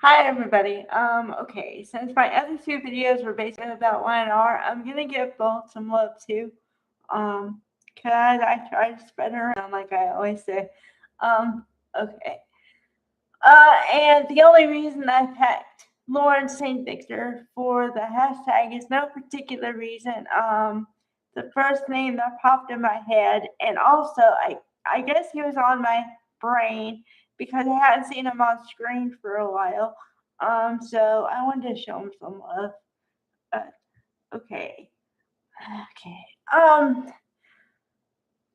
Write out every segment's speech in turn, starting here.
Hi everybody. Okay, since my other two videos were basically about YNR, I'm gonna give both some love too. Um, cause I try to spread her around like I always say. Okay. And the only reason I picked Lauren St. Victor for the hashtag is no particular reason. The first name that popped in my head, and also I guess he was on my brain because I hadn't seen him on screen for a while. So I wanted to show him some love. Uh, okay, okay. I'm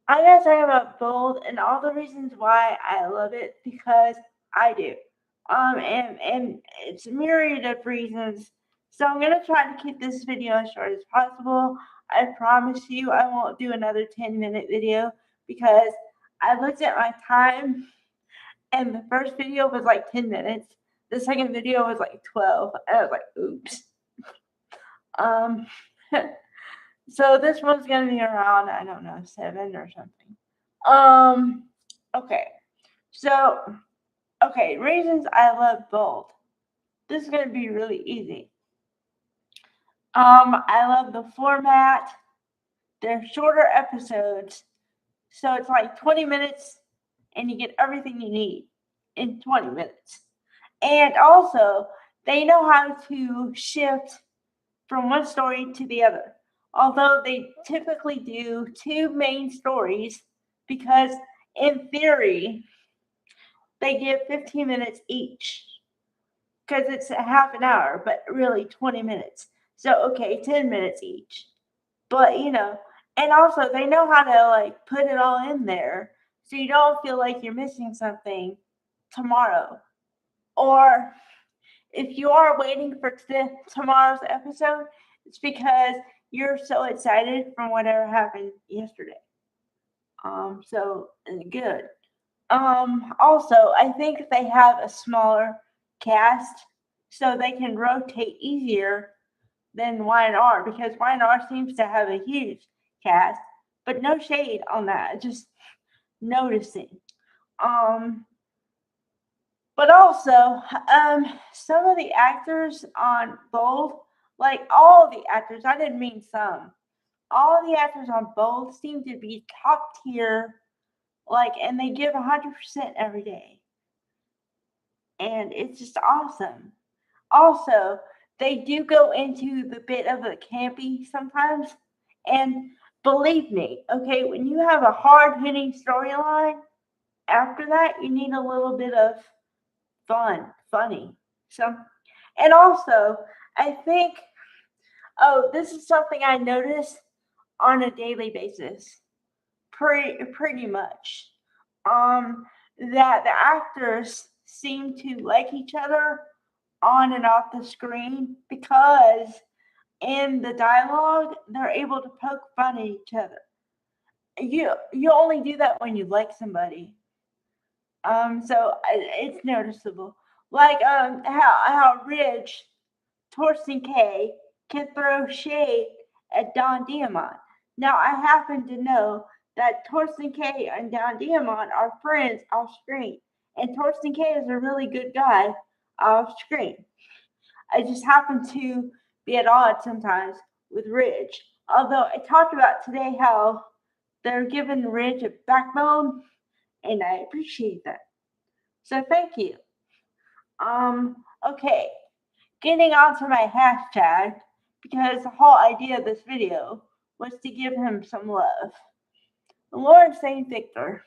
gonna talk about Bold and all the reasons why I love it because I do. And it's a myriad of reasons. So I'm gonna try to keep this video as short as possible. I promise you I won't do another 10-minute video because I looked at my time and the first video was like 10 minutes. The second video was like 12. And I was like, oops. Um So this one's gonna be around, I don't know, 7 or something. Um, okay. So, okay, reasons I love Bold. This is gonna be really easy. I love the format. They're shorter episodes, so it's like 20 minutes, and you get everything you need in 20 minutes. And also, they know how to shift from one story to the other. Although they typically do two main stories, because in theory, they give 15 minutes each, because it's a half an hour, but really 20 minutes. So, okay, 10 minutes each. But, and also they know how to like put it all in there so you don't feel like you're missing something tomorrow. Or if you are waiting for tomorrow's episode, it's because you're so excited from whatever happened yesterday. So good. Also, I think they have a smaller cast, so they can rotate easier than YNR because YNR seems to have a huge cast, but no shade on that. Just noticing. Um, But also, some of the actors on Bold, like all the actors, I didn't mean some, all the actors on Bold seem to be top tier, like, and they give 100% every day. And it's just awesome. Also, they do go into the bit of the campy sometimes. And believe me, okay, when you have a hard hitting storyline, after that, you need a little bit of funny. So, and also, I think, oh, this is something I notice on a daily basis, pretty much. Um, that the actors seem to like each other on and off the screen because in the dialogue they're able to poke fun at each other. You only do that when you like somebody. So it's noticeable. Like how Ridge, Torsten K can throw shade at Don Diamond. Now I happen to know that Torsten K and Don Diamond are friends off screen, and Torsten K is a really good guy off screen. I just happen to be at odds sometimes with Ridge. Although I talked about today how they're giving Ridge a backbone, and I appreciate that. So thank you. Okay, getting on to my hashtag, because the whole idea of this video was to give him some love. Lawrence St. Victor.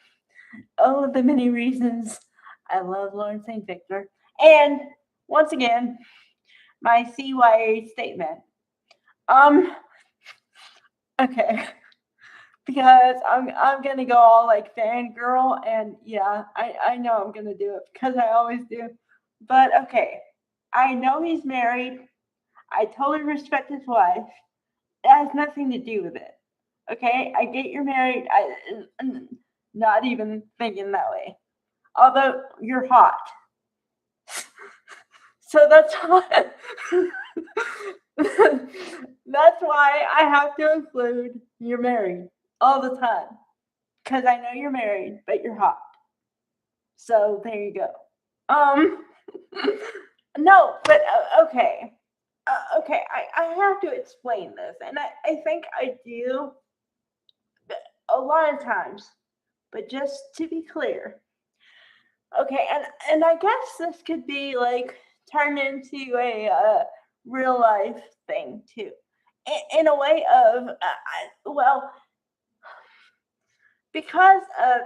Oh, the many reasons I love Lawrence St. Victor. And once again, my CYA statement. Um, okay. Because I'm gonna go all like fangirl, and yeah, I know I'm gonna do it because I always do. But okay, I know he's married. I totally respect his wife. It has nothing to do with it. Okay, I get you're married. Not even thinking that way. Although you're hot, so that's why. That's why I have to include you're married all the time. Because I know you're married, but you're hot. So there you go. Um, No, but okay. Okay, I have to explain this, and I think I do a lot of times, but just to be clear, okay, and I guess this could be like turned into a real life thing too, in a way of well, because of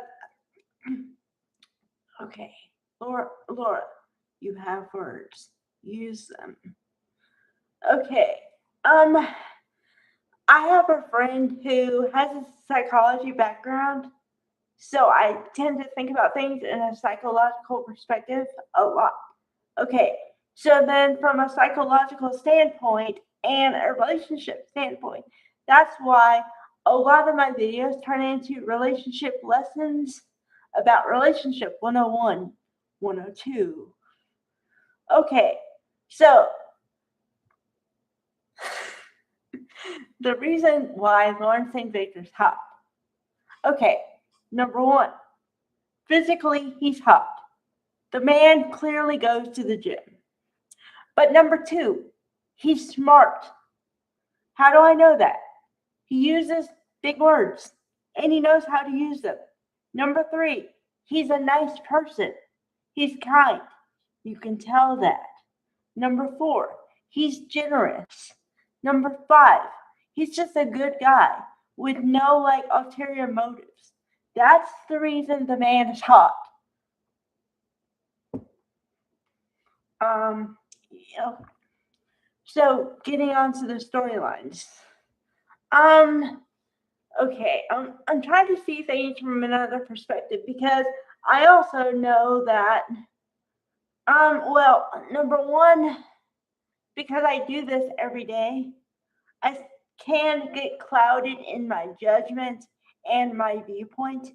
okay, Laura, you have words, use them. Okay, um, I have a friend who has a psychology background, so I tend to think about things in a psychological perspective a lot. Okay, so then from a psychological standpoint and a relationship standpoint, that's why a lot of my videos turn into relationship lessons about relationship 101, 102. Okay, so the reason why Lawrence St. Victor's hot. Okay, number one, physically, he's hot. The man clearly goes to the gym. But number two, he's smart. How do I know that? He uses big words and he knows how to use them. Number three, he's a nice person. He's kind. You can tell that. Number four, he's generous. Number five, he's just a good guy with no like ulterior motives. That's the reason the man is hot. Um, yeah. So getting on to the storylines. Um, okay, I'm trying to see things from another perspective because I also know that well, number one, because I do this every day, I can get clouded in my judgment and my viewpoint.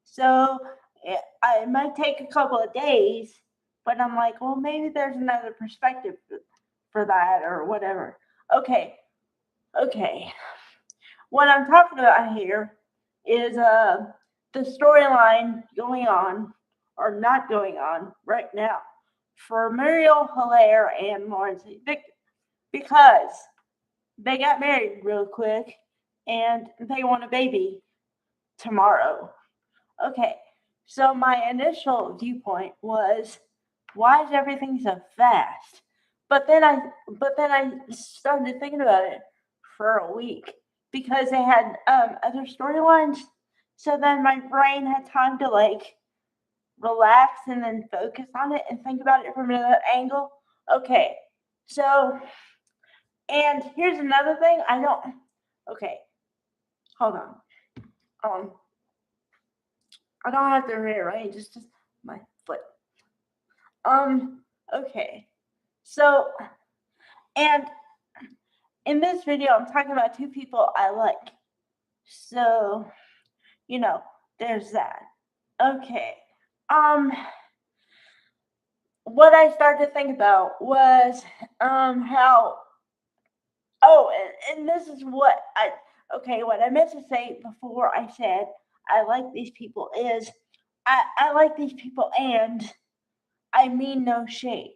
So it might take a couple of days, but I'm like, well, maybe there's another perspective for that or whatever. Okay, okay. What I'm talking about here is the storyline going on or not going on right now for Muriel Hilaire and Lawrence Victor because they got married real quick and they want a baby tomorrow. Okay, so my initial viewpoint was, why is everything so fast? But then I started thinking about it for a week because they had other storylines. So then my brain had time to like relax and then focus on it and think about it from another angle. Okay, so and here's another thing. I don't. Okay, hold on. Um, I don't have to rearrange. It's just my foot. Okay. So, and in this video, I'm talking about two people I like. So, you know, there's that. Okay. What I started to think about was how oh and this is what I meant to say before I said I like these people is I like these people and I mean no shade.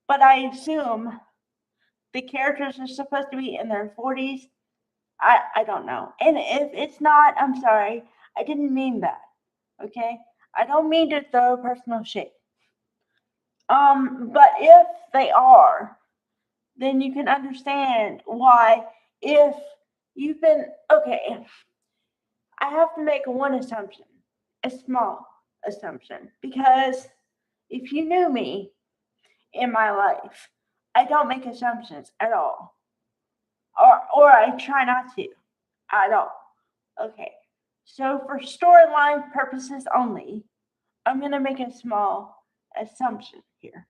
But I assume the characters are supposed to be in their 40s. I don't know. And if it's not, I'm sorry. I didn't mean that. Okay? I don't mean to throw personal shade. But if they are, then you can understand why if you've been okay, I have to make one assumption, a small assumption, because if you knew me in my life, I don't make assumptions at all. Or I try not to at all. Okay. So for storyline purposes only, I'm gonna make a small assumption here.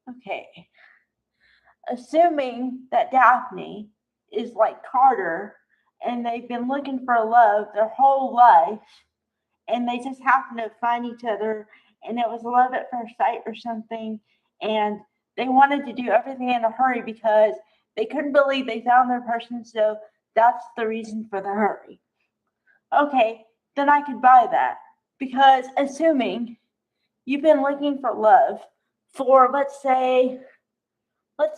Okay. Assuming that Daphne is like Carter and they've been looking for love their whole life and they just happen to find each other and it was love at first sight or something and they wanted to do everything in a hurry because they couldn't believe they found their person, so that's the reason for the hurry. Okay, then I could buy that because assuming you've been looking for love for, let's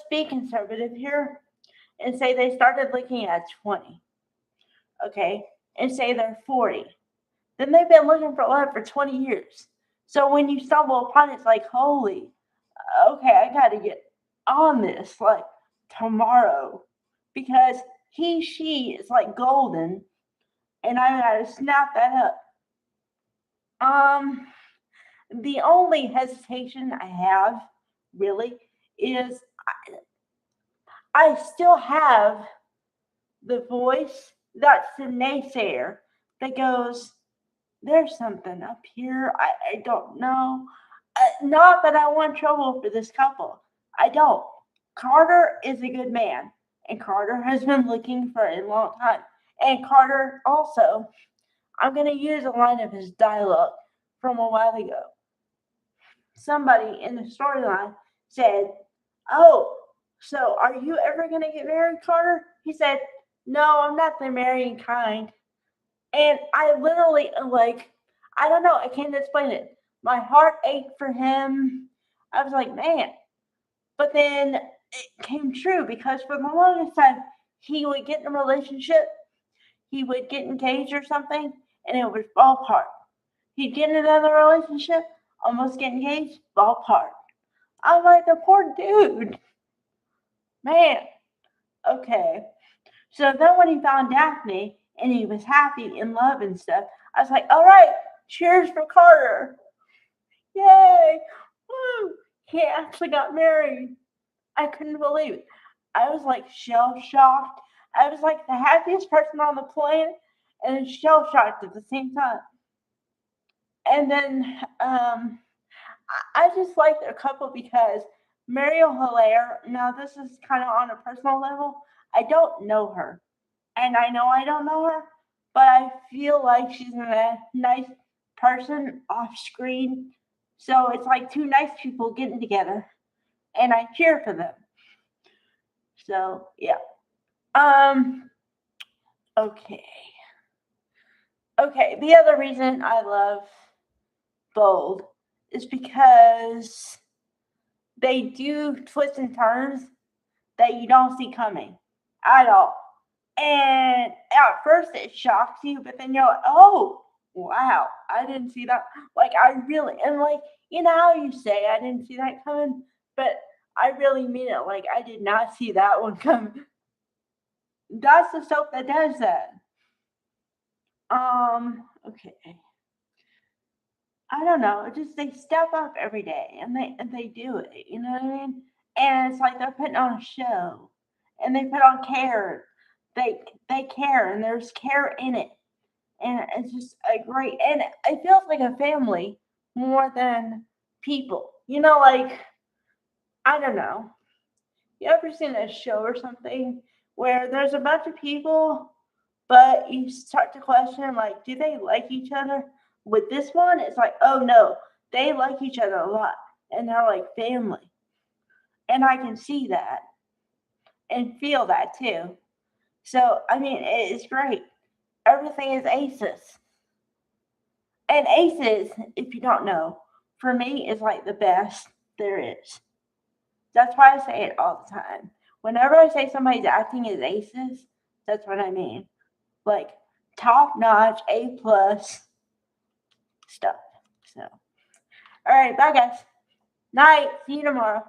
be conservative here and say they started looking at 20, okay, and say they're 40. Then they've been looking for love for 20 years. So when you stumble upon it, it's like, holy, okay, I got to get on this like tomorrow because she is like golden and I got to snap that up. The only hesitation I have really is I still have the voice that's the naysayer that goes, there's something up here. I don't know. Not that I want trouble for this couple. I don't. Carter is a good man, and Carter has been looking for a long time. And Carter also, I'm going to use a line of his dialogue from a while ago. Somebody in the storyline said, oh, so are you ever going to get married, Carter? He said, no, I'm not the marrying kind. And I literally, like, I don't know, I can't explain it. My heart ached for him. I was like, man. But then it came true because for the longest time, he would get in a relationship, he would get engaged or something, and it would fall apart. He'd get in another relationship, almost get engaged, fall apart. I'm like, the poor dude. Man. Okay. So then when he found Daphne and he was happy in love and stuff, I was like, all right, cheers for Carter. Yay. Woo. He actually got married. I couldn't believe it. I was like shell shocked. I was like the happiest person on the planet and shell shocked at the same time. And then I just like their couple because Mariel Hilaire, now this is kind of on a personal level, I don't know her. And I know I don't know her, but I feel like she's a nice person off screen. So it's like two nice people getting together, and I cheer for them. So yeah. Okay. Okay. The other reason I love Bold is because they do twists and turns that you don't see coming at all. And at first it shocks you, but then you're like, oh, wow, I didn't see that. Like, I really, and like, you know how you say, I didn't see that coming, but I really mean it. Like, I did not see that one coming. That's the soap that does that. Okay. I don't know. Just they step up every day and they do it. You know what I mean? And it's like they're putting on a show, and they put on care. They care, and there's care in it, and it's just a great. And it feels like a family more than people. You know, like I don't know. You ever seen a show or something where there's a bunch of people, but you start to question, like, do they like each other? With this one, it's like, oh no, they like each other a lot, and they're like family. And I can see that and feel that too. So, I mean, it's great. Everything is aces. And aces, if you don't know, for me, is like the best there is. That's why I say it all the time. Whenever I say somebody's acting is aces, that's what I mean. Like top notch, A plus stuff. So, all right, bye guys. Night. See you tomorrow.